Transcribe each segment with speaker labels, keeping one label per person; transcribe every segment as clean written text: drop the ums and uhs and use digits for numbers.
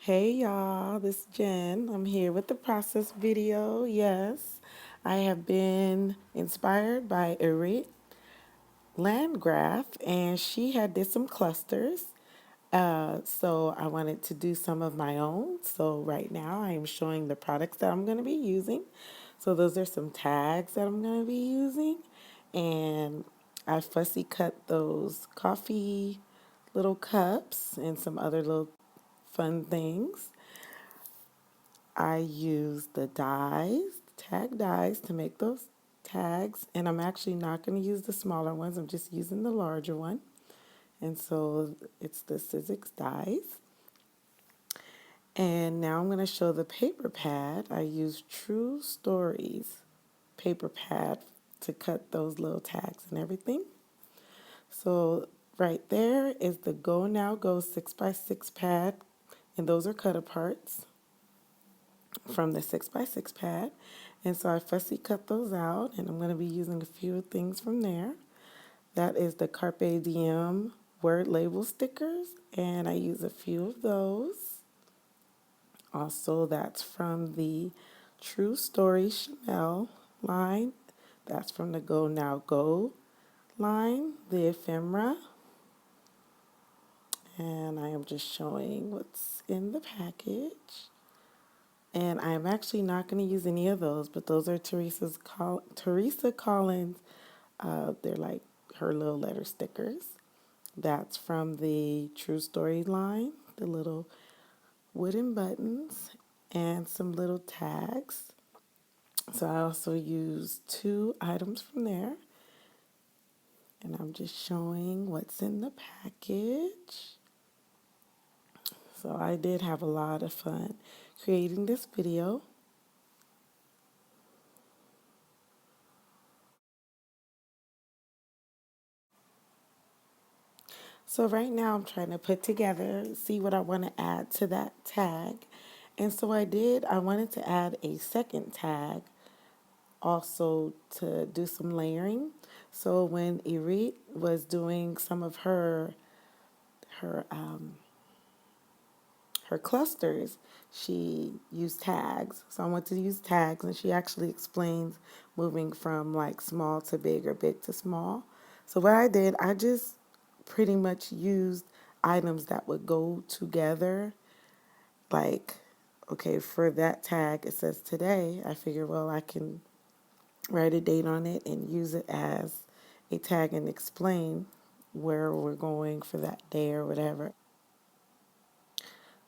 Speaker 1: Hey y'all, this is Jen. I'm here with the process video. Yes, I have been inspired by Irit Landgraf, and she had did some clusters. So I wanted to do some of my own. So right now I am showing the products that I'm going to be using. So those are some tags that I'm going to be using, and I fussy cut those coffee little cups and some other little fun things. I use the dies, tag dies, to make those tags, and I'm actually not going to use the smaller ones. I'm just using the larger one. And so it's the Sizzix dies. And now I'm going to show the paper pad. I use True Stories paper pad to cut those little tags and everything. So right there is the Go Now Go 6x6 pad, and those are cut aparts from the 6x6 pad. And so I fussy cut those out, and I'm going to be using a few things from there. That is the Carpe Diem word label stickers, and I use a few of those. Also, that's from the True Story Simelle line. That's from the Go Now Go line, the ephemera. And I am just showing what's in the package. And I'm actually not going to use any of those, but those are Teresa Collins. They're like her little letter stickers. That's from the True Story line, the little wooden buttons and some little tags. So I also use two items from there. And I'm just showing what's in the package. So I did have a lot of fun creating this video. So right now I'm trying to put together, see what I want to add to that tag. And so I wanted to add a second tag also to do some layering. So when Irit was doing some of her her clusters, she used tags. So I want to use tags, and she actually explains moving from like small to big or big to small. So what I did, I just pretty much used items that would go together. Like, okay, for that tag, it says today. I figure, well, I can write a date on it and use it as a tag and explain where we're going for that day or whatever.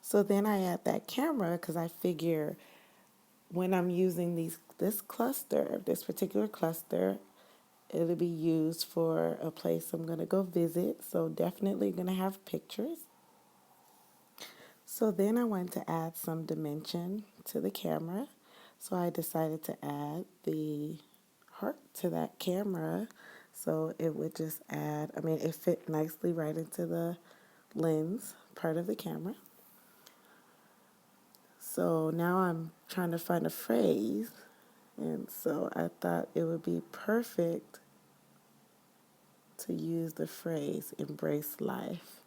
Speaker 1: So then I add that camera because I figure when I'm using this particular cluster, it'll be used for a place I'm going to go visit. So definitely going to have pictures. So then I wanted to add some dimension to the camera. So I decided to add the heart to that camera. So it would just add, I mean, it fit nicely right into the lens part of the camera. So now I'm trying to find a phrase. And so I thought it would be perfect to use the phrase embrace life.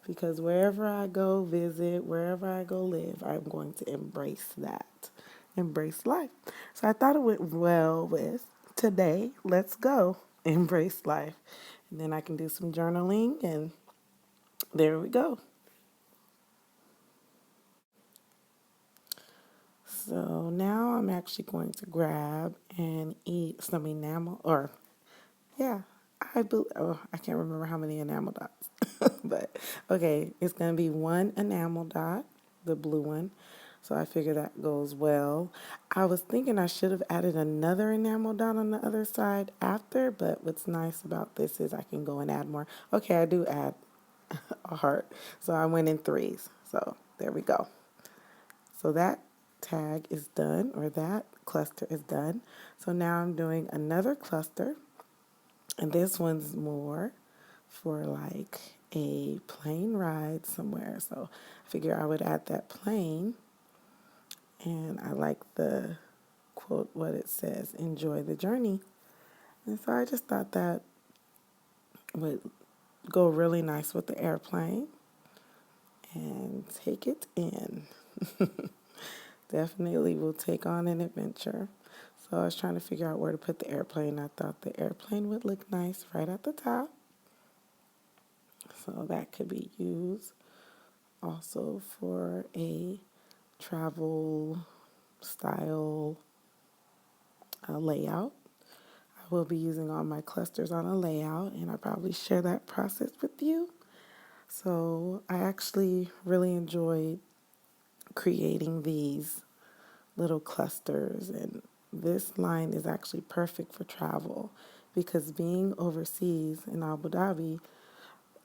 Speaker 1: Because wherever I go visit, wherever I go live, I'm going to embrace that. Embrace life. So I thought it went well with today, let's go. Embrace life. And then I can do some journaling, and there we go. So now I'm actually going to grab and eat some enamel, or yeah, I can't remember how many enamel dots. But okay, it's going to be one enamel dot, the blue one. So I figure that goes well. I was thinking I should have added another enamel dot on the other side after, but what's nice about this is I can go and add more. Okay, I do add a heart. So I went in threes. So there we go. So that tag is done, or that cluster is done. So now I'm doing another cluster, and this one's more for like a plane ride somewhere. So I figure I would add that plane, and I like the quote, what it says, enjoy the journey. And so I just thought that would go really nice with the airplane and take it in. Definitely will take on an adventure. So I was trying to figure out where to put the airplane. I thought the airplane would look nice right at the top. So that could be used also for a travel style layout. I will be using all my clusters on a layout, and I probably share that process with you. So I actually really enjoyed creating these little clusters, and this line is actually perfect for travel because being overseas in Abu Dhabi,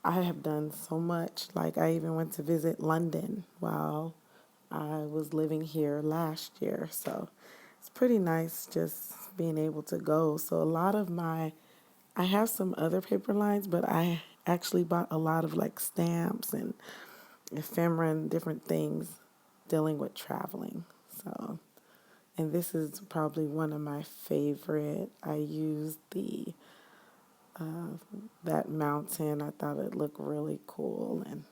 Speaker 1: I have done so much. Like, I even went to visit London while I was living here last year. So it's pretty nice just being able to go. So a lot of I have some other paper lines, but I actually bought a lot of like stamps and ephemera and different things dealing with traveling. So, and this is probably one of my favorite. I used that mountain. I thought it looked really cool. And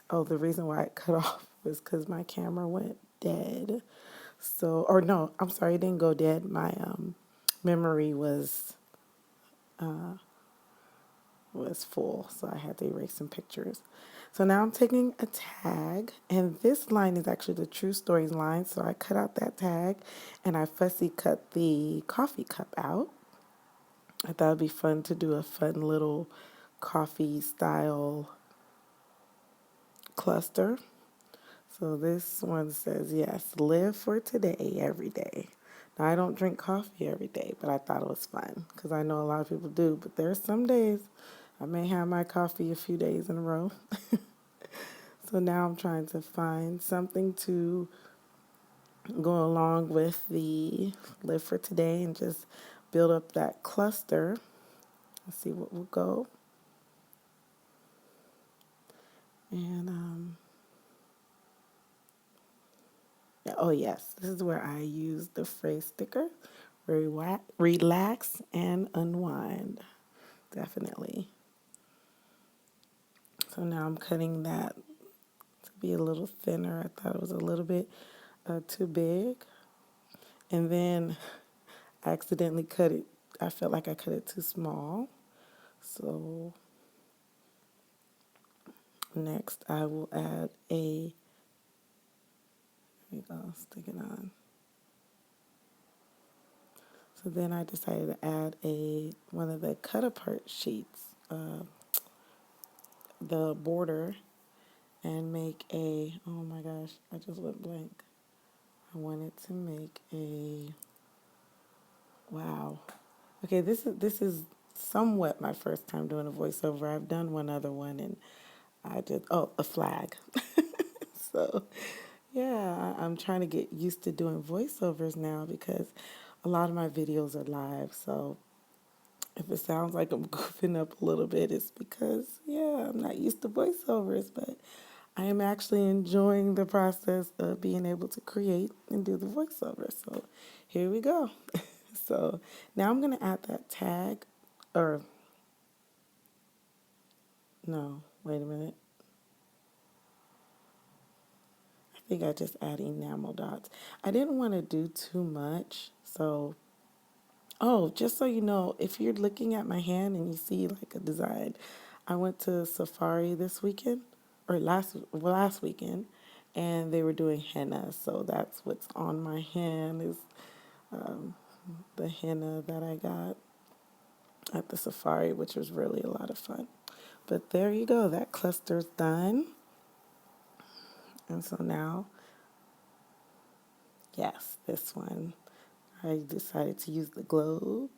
Speaker 1: oh, the reason why it cut off was because my camera went dead. So, or no, I'm sorry, it didn't go dead. My memory was full, so I had to erase some pictures. So now I'm taking a tag, and this line is actually the True Stories line. So I cut out that tag, and I fussy cut the coffee cup out. I thought it'd be fun to do a fun little coffee style cluster. So this one says, yes, live for today every day. Now, I don't drink coffee every day, but I thought it was fun because I know a lot of people do. But there are some days I may have my coffee a few days in a row. So now I'm trying to find something to go along with the live for today and just build up that cluster. Let's see what will go. And oh yes, this is where I use the phrase sticker. Relax and unwind. Definitely. So now I'm cutting that to be a little thinner. I thought it was a little bit too big. And then I accidentally cut it. I felt like I cut it too small. So next I will add here we go, stick it on. So then I decided to add one of the cut apart sheets, the border, and make oh my gosh, I just went blank. I wanted to make wow. Okay, this is somewhat my first time doing a voiceover. I've done one other one, and I did a flag. So yeah, I'm trying to get used to doing voiceovers now because a lot of my videos are live. So if it sounds like I'm goofing up a little bit, it's because, yeah, I'm not used to voiceovers, but I am actually enjoying the process of being able to create and do the voiceover. So here we go. So now I'm going to add that tag, or no, wait a minute. I think I just add enamel dots. I didn't want to do too much, so oh, just so you know, if you're looking at my hand and you see like a design, I went to Safari this weekend or last weekend, and they were doing henna. So that's what's on my hand is the henna that I got at the safari, which was really a lot of fun. But there you go, that cluster's done. And so now, yes, this one, I decided to use the globe.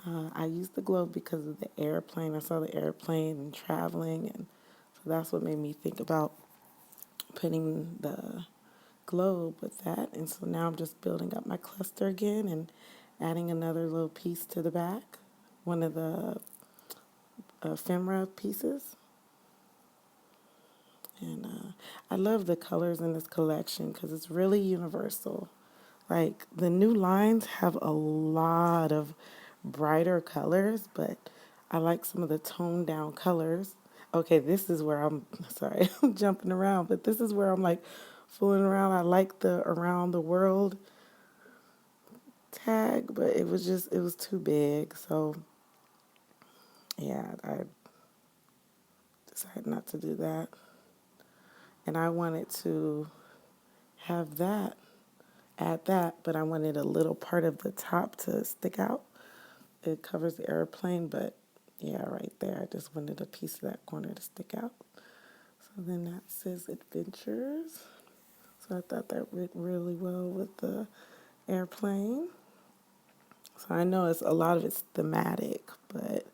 Speaker 1: I used the globe because of the airplane. I saw the airplane and traveling, and so that's what made me think about putting the globe with that. And so now I'm just building up my cluster again and adding another little piece to the back, one of the ephemera pieces. And I love the colors in this collection because it's really universal. Like the new lines have a lot of brighter colors, but I like some of the toned down colors. Okay, this is where I'm sorry, I'm jumping around, but this is where I'm like fooling around. I like the around the world tag, but it was too big. So yeah, I decided not to do that. And I wanted to have that, add that, but I wanted a little part of the top to stick out. It covers the airplane, but yeah, right there. I just wanted a piece of that corner to stick out. So then that says adventures. So I thought that went really well with the airplane. So I know it's a lot of it's thematic, but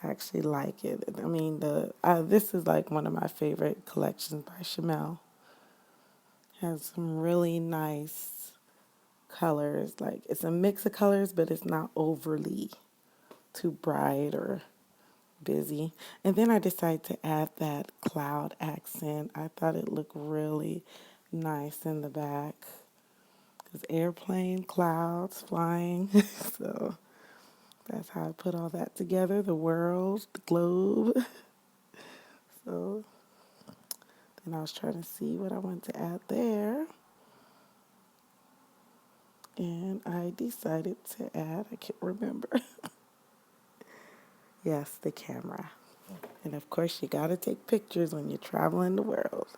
Speaker 1: I actually like it. I mean, this is like one of my favorite collections by Simelle. Has some really nice colors. Like it's a mix of colors, but it's not overly too bright or busy. And then I decided to add that cloud accent. I thought it looked really nice in the back. Because airplane, clouds, flying. So that's how I put all that together. The world, the globe. So then I was trying to see what I wanted to add there. And I decided to add, I can't remember. Yes, the camera. And of course, you got to take pictures when you're traveling the world.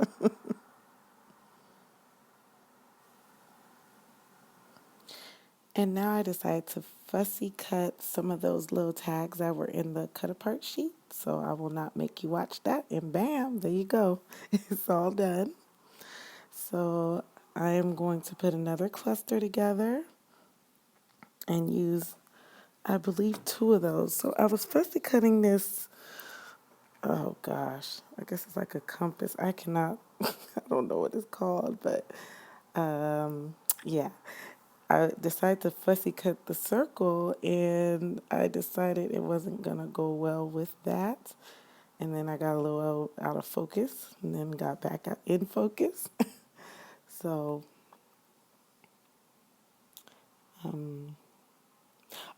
Speaker 1: And now I decided to fussy cut some of those little tags that were in the cut apart sheet. So I will not make you watch that. And bam, there you go. It's all done. So I am going to put another cluster together and use, I believe, two of those. So I was fussy cutting this. Oh gosh, I guess it's like a compass. I cannot, I don't know what it's called, but yeah. I decided to fussy cut the circle and I decided it wasn't going to go well with that. And then I got a little out of focus and then got back in focus. So,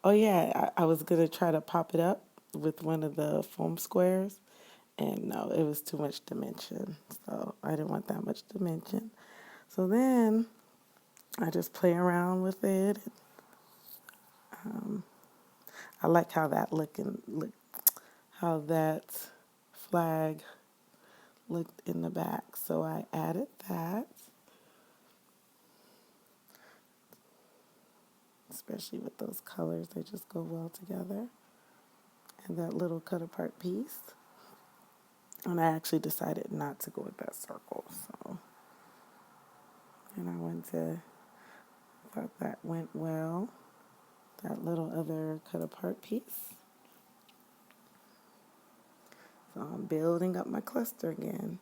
Speaker 1: oh yeah, I was going to try to pop it up with one of the foam squares. And no, it was too much dimension. So I didn't want that much dimension. So then I just play around with it. I like how that how that flag looked in the back. So I added that, especially with those colors. They just go well together. And that little cut apart piece. And I actually decided not to go with that circle. So, and thought that went well. That little other cut apart piece. So I'm building up my cluster again.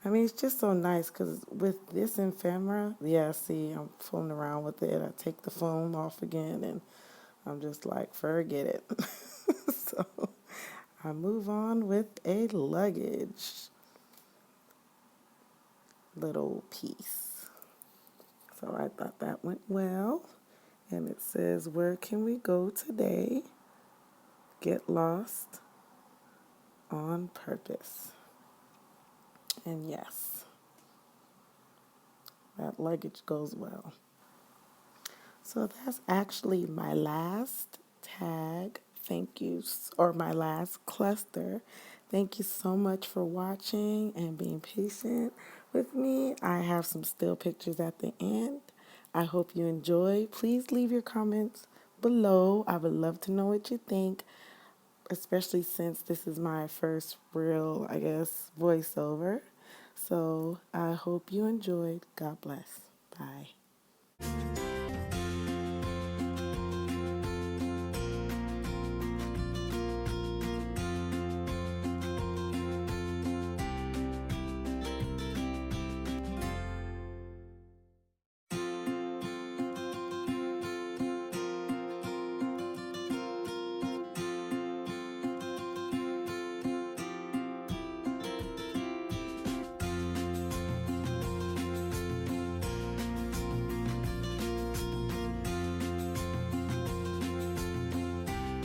Speaker 1: I mean, it's just so nice because with this ephemera, yeah, see, I'm fooling around with it. I take the foam off again and I'm just like, forget it. So I move on with a luggage little piece. So I thought that went well. And it says, where can we go today? Get lost on purpose. And yes, that luggage goes well. So that's actually my last tag. Thank you, or my last cluster. Thank you so much for watching and being patient with me. I have some still pictures at the end. I hope you enjoy. Please leave your comments below. I would love to know what you think, especially since this is my first real, I guess, voiceover. So I hope you enjoyed. God bless. Bye.